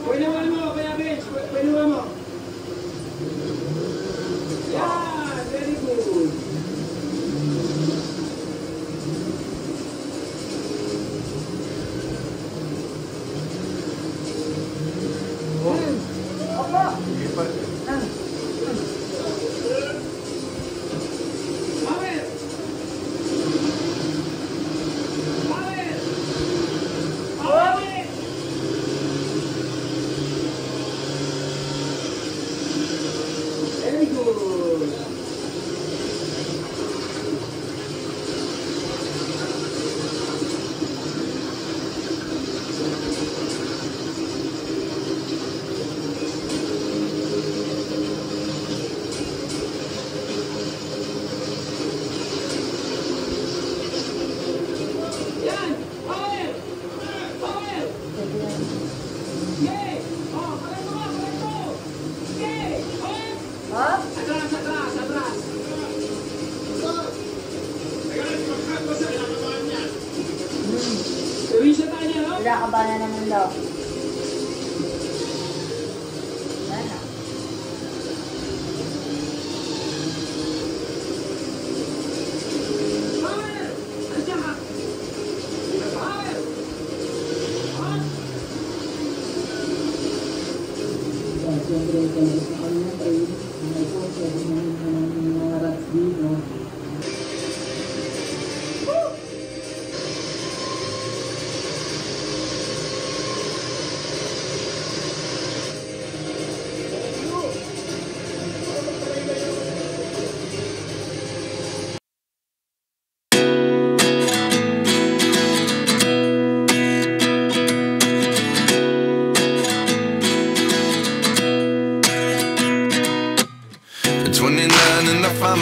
Pwinuan mo, Kuya Vince. Pwinuan mo. Yan! Very good. Kinakabahan na naman daw. Wala.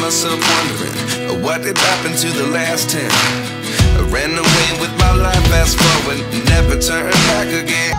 Myself wondering what did happen to the last 10. I ran away with my life, fast forward, never turn back again.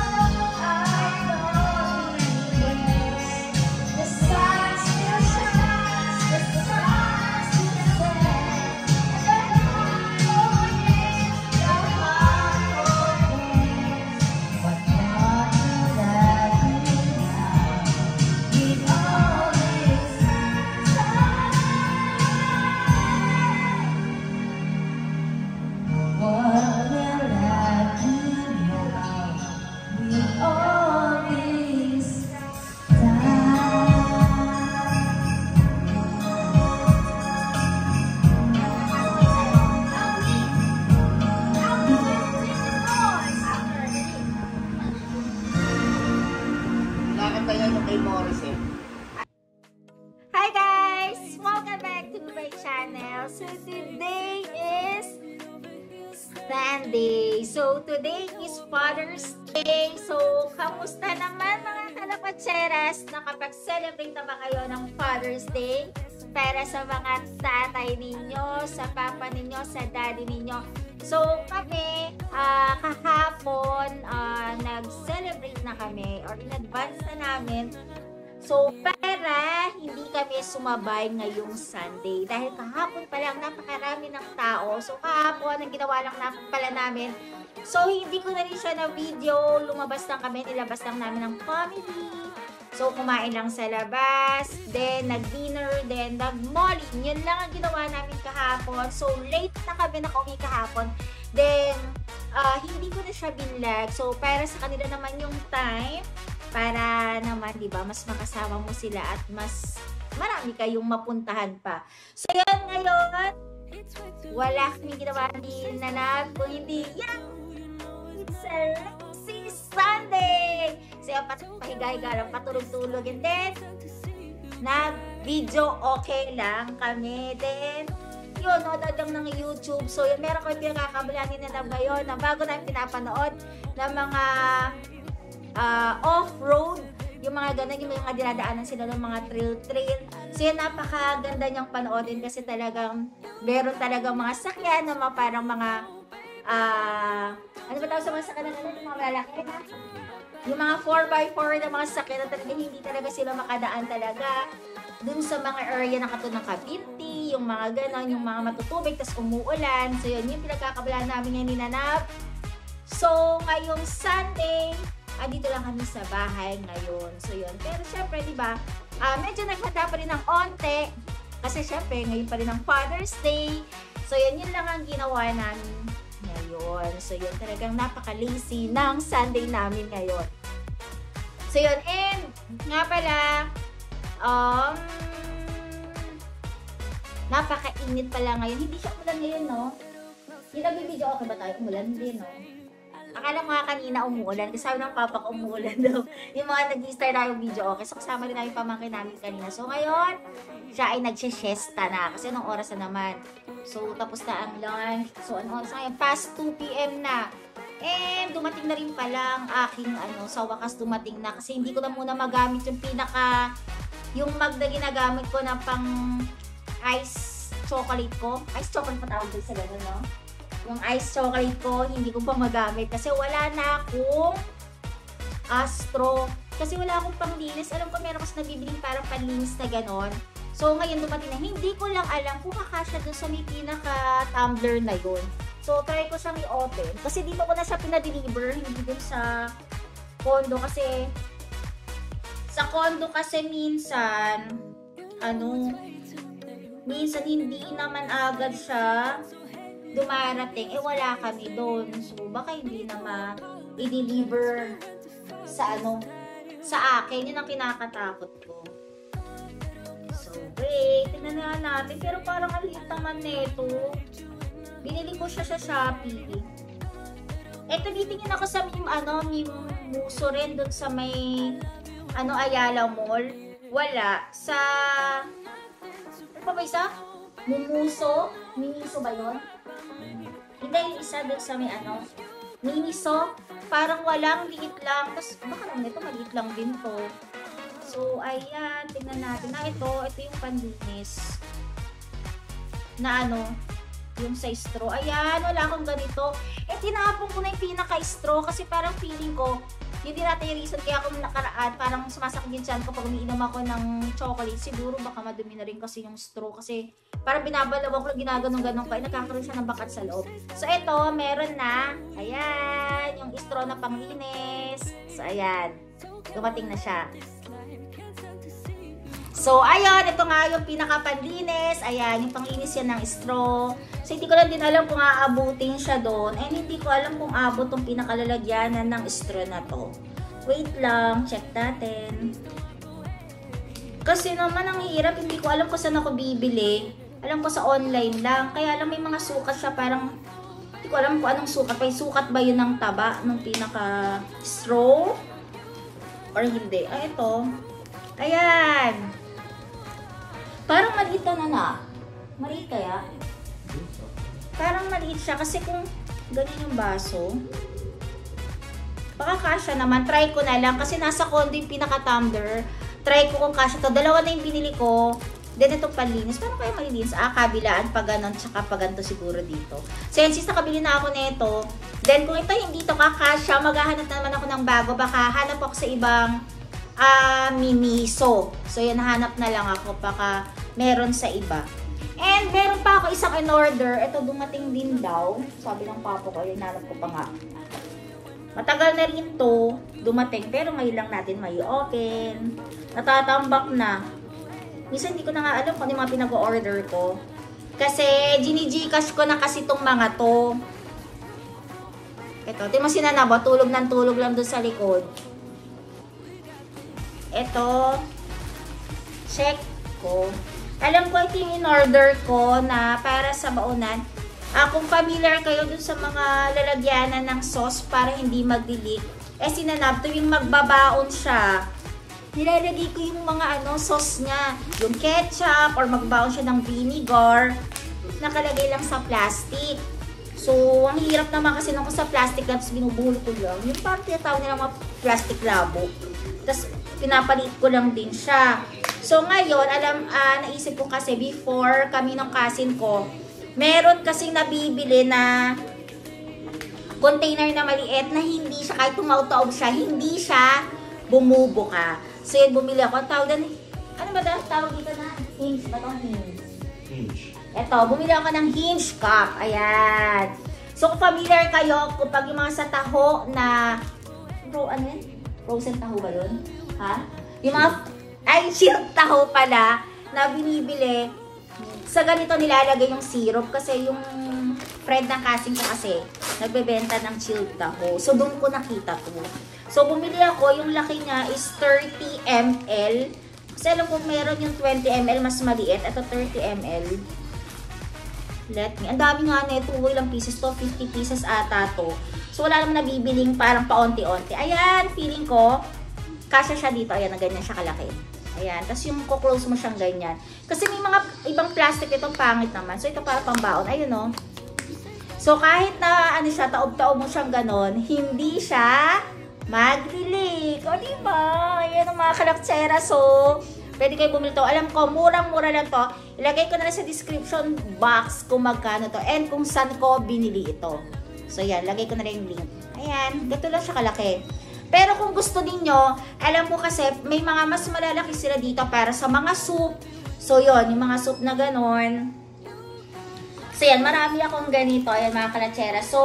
Hi guys! Welcome back to my channel. So today is Sunday. So today is Father's Day. So kamusta naman mga kalapatseras? Nakapag-celebrate na ba kayo ng Father's Day? Para sa mga tatay ninyo, sa papa ninyo, sa daddy ninyo. So kami, kahapon, nag-celebrate na kami or in advance na namin. So, para hindi kami sumabay ngayong Sunday. Dahil kahapon pa lang, napakarami ng tao. So, kahapon, ang ginawa lang pala namin. So, hindi ko na rin siya na video. Lumabas lang kami, nilabas lang namin ng family. So, kumain lang sa labas. Then, nag-dinner. Then, nag-malling. Yun lang ang ginawa namin kahapon. So, late na kami nakauwi kahapon. Then, hindi ko na siya binlag. So, para sa kanila naman yung time. Para naman, di ba, mas makasama mo sila at mas marami kayong mapuntahan pa. So, yun ngayon, wala kaming ginawa ni Nanab kung hindi, yan! It's a Lazy Sunday! So, yun, pahiga-higa lang, patulog-tulog. And then, nag-video okay lang kami. Then, yun, nood lang ng YouTube. So, yun, meron kami pinakakabalan ni Nanab ngayon na bago namin pinapanood ng mga off-road, yung mga ganun, yung mga dinadaanan sila ng mga trail. So yun, napakaganda niyang panoodin kasi talagang meron talagang mga sakyan na parang mga ano ba tawag sa mga sakyan ng mga lalaki na? Yung mga 4x4 na mga sakyan na talaga hindi talaga sila makadaan talaga dun sa mga area na katulad ng Kabinti, yung mga ganon, yung mga matutubig, tas umuulan. So yun, yung pinagkakabalaan namin ngayon ni Nanab. So ngayong Sunday, andito lang kami sa bahay ngayon. So yun. Pero syempre, di ba, medyo naghanda pa rin ng onte. Kasi syempre, ngayon pa rin ang Father's Day. So yun lang ang ginawa namin ngayon. So yun, talagang napaka-lazy ng Sunday namin ngayon. So yun, and nga pala, napaka-init pala ngayon. Hindi siya umulan ngayon, no? Yung nagbibideo, okay ba tayo? Umulan? Hindi, no? Akala ko nga kanina umuulan. Kasi sabi ng papa ko umuulan daw. Yung mga nag-start na yung video, okay. So kasama rin namin pamangkin namin kanina. So ngayon, siya ay nagsya-siesta na. Kasi anong oras na naman? So tapos na ang lunch. So anong oras na ngayon? Past 2 PM na. And dumating na rin pala ang aking sa wakas dumating na. Kasi hindi ko na muna magamit yung yung mug na ginagamit ko na pang ice chocolate ko. Ice chocolate pa tawag doon sa gano'n, no? Yung ice chocolate ko, hindi ko pa magamit kasi wala na akong straw. Kasi wala akong panglinis. Alam ko meron kasi nabibiling parang panlinis na ganon. So ngayon dumating na, hindi ko lang alam kung kakasya dun sa may pinaka-tumbler na yun. So try ko siyang i-open. Kasi dito ko na siya pinadeliver, hindi dun sa condo. Kasi sa condo kasi minsan minsan hindi naman agad siya dumarating, wala kami doon. So, baka hindi na ma-i-deliver sa sa akin. Yun ang kinakatakot ko. So, wait, tingnan na natin. Pero parang aliit naman nito. Binili ko siya sa Shopee. Eto, titingin ako sa Mimuso rin doon sa may, Ayala Mall. Wala. Sa, ano pa ba isa? Miniso ba yun? Hindi, yung isa doon sa may Miniso, parang walang, liit lang. Tapos, baka naman ito, maliit lang din to. So, ayan, tingnan natin. Ito yung panlinis. Na yung sa straw. Ayan, wala akong ganito. Tinapon ko na yung pinaka-straw kasi parang feeling ko, yun din natin yung reason kaya ako nakaraan, parang sumasakit yung tiyan ko pag umiinom ako ng chocolate. Siguro baka madumi na rin kasi yung straw kasi parang binabalaw ko, ginaganon-ganon pa, nagkakaroon siya ng bakat sa loob. So ito, meron na, ayan, yung straw na panglinis. So ayan, dumating na siya. So ayun, ito nga yung pinaka-panlinis. Ayan, yung panglinis yan ng straw. So hindi ko lang din alam kung aabutin siya doon. And hindi ko alam kung abot tong pinakalalagyanan ng straw na to. Wait lang, check natin. Kasi naman ang hirap, hindi ko alam kung saan ako bibili. Alam ko sa online lang. Kaya alam may mga sukat siya, parang hindi ko alam kung anong sukat. May sukat ba yun ng taba, ng pinaka-straw? Or hindi? Ah, ito. Ayan. Parang maliit na. Maliit kaya? Parang maliit siya kasi kung ganyan yung baso, baka kasya naman. Try ko na lang kasi nasa condo yung pinaka-tumbler. Try ko kung kasya to. Dalawa na yung binili ko. Then itong panlinis. Paano kaya malilinis? Kabilaan pa ganon tsaka pa ganito siguro dito. So yan, since nakabili na ako nito, then kung ito hindi to kakasya, maghahanap naman ako ng bago. Baka hanap ako sa ibang Miniso. So yan, hanap na lang ako. Baka meron sa iba. And meron pa ako isang in-order. Ito dumating din daw. Sabi ng papa ko, hinanap ko pa nga. Matagal na rin to dumating. Pero ngayon lang natin may open. Natatambak na. Minsan hindi ko na nga alam kung ano yung mga pinag-order ko. Kasi gini-gcash ko na kasi itong mga to. Ito, tingnan mo si Nanaba. Tulog ng tulog lang doon sa likod. Ito. Check ko. Alam ko ito yung in-order ko na para sa baunan. Kung familiar kayo dun sa mga lalagyanan ng sauce para hindi mag-leak, si Nanab, tuwing magbabaon siya, nilalagay ko yung mga sauce niya. Yung ketchup or magbaon siya ng vinegar, nakalagay lang sa plastic. So, ang hirap naman kasi nung sa plastic lang, tapos binubuhol ko lang. Yung parang tinatawag nila mga plastic labo. Tapos, pinapalit ko lang din siya. So, ngayon, naisip ko kasi before kami ng cousin ko, meron kasing nabibili na container na maliit na hindi siya, kahit tumawtaob siya, hindi siya bumubuka. So, yun, bumili ako. Ang tawag na, ano ba tawag dito na? Hinge ba ito? Hinge. Ito, bumili ako ng hinge cup. Ayan. So, kung familiar kayo, kapag yung mga sa taho na ano yan? Frozen taho ba yun? Ha? Yung mga, chilled taho pala na binibili. Sa ganito nilalagay yung syrup kasi yung friend ng casting ko kasi nagbebenta ng chilled taho. So, doon ko nakita to. So, bumili ako. Yung laki niya is 30 ml. Kasi alam ko meron yung 20 ml mas maliit. Ito 30 ml. Let me. Ang dami nga nito. Ilang pieces to? 50 pieces ata to. So, wala naman nabibiling parang paunti-unti. Ayan, feeling ko, kasya siya dito. Ayan, na ganyan siya kalaki. Ayan. Tapos yung kuklose mo siyang ganyan. Kasi may mga ibang plastic itong pangit naman. So, ito para pambaon. Ayun, no? So, kahit na, ano siya, taob-taob mo siyang ganon, hindi siya mag-leak. O, diba? Ayan ang mga kalaktsera. So, pwede kayo bumili to. Alam ko, murang-mura lang to. Ilagay ko na lang sa description box kung magkano to and kung saan ko binili ito. So, yan. Lagay ko na lang yung link. Ayan. Gato lang siya kalaki. Pero kung gusto niyo, alam ko kasi may mga mas malalaki sila dito para sa mga soup. So, yon yung mga soup na ganon. So, yan. Marami akong ganito. Ayan, mga kalaktsera. So,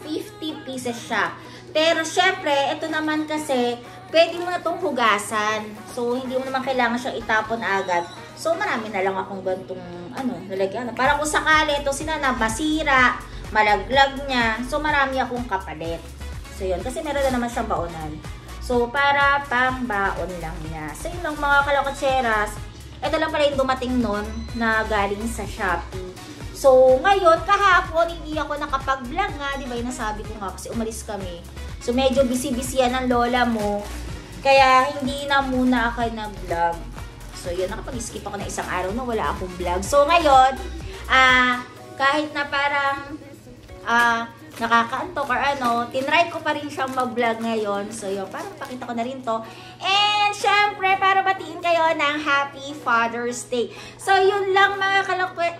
50 pieces siya. Pero, syempre, ito naman kasi, pwede mo na itong hugasan. So, hindi mo naman kailangan siyang itapon agad. So, marami na lang akong gantong, nalagyan. Para kung sakali, ito sinana, masira, malaglag niya. So, marami akong kapalit. So, yun. Kasi meron na naman siyang baonan. So, para pang baon lang niya. So, yun lang mga kalakatseras. Ito lang pala yung dumating nun na galing sa Shopee. So, ngayon, kahapon, hindi ako nakapag-vlog nga. Diba yung nasabi ko nga kasi umalis kami. So, medyo busy-busy yan ang lola mo. Kaya, hindi na muna ako nag-vlog. So, yun, nakapag-skip ako na isang araw na wala akong vlog. So, ngayon, kahit na parang nakakaantok or tinry ko pa rin siyang mag-vlog ngayon. So, yun, parang pakita ko na rin to. And, syempre, para batiin kayo ng Happy Father's Day. So, yun lang mga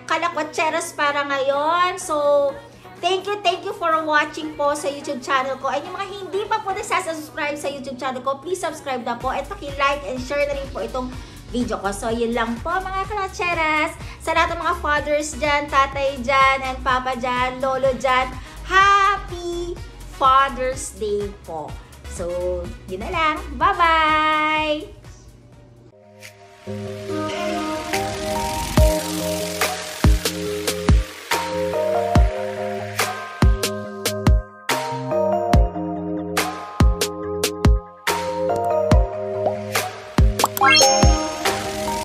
kalakwatseras para ngayon. So, thank you for watching po sa YouTube channel ko. And yung mga hindi pa po nagsasubscribe sa YouTube channel ko, please subscribe na po. At paki-like and share na rin po itong video ko. So, yun lang po mga kalakatseras. Sa lahat ng mga fathers dyan, tatay dyan, and papa dyan, lolo dyan, Happy Father's Day po. So, yun na lang. Bye-bye! Bye.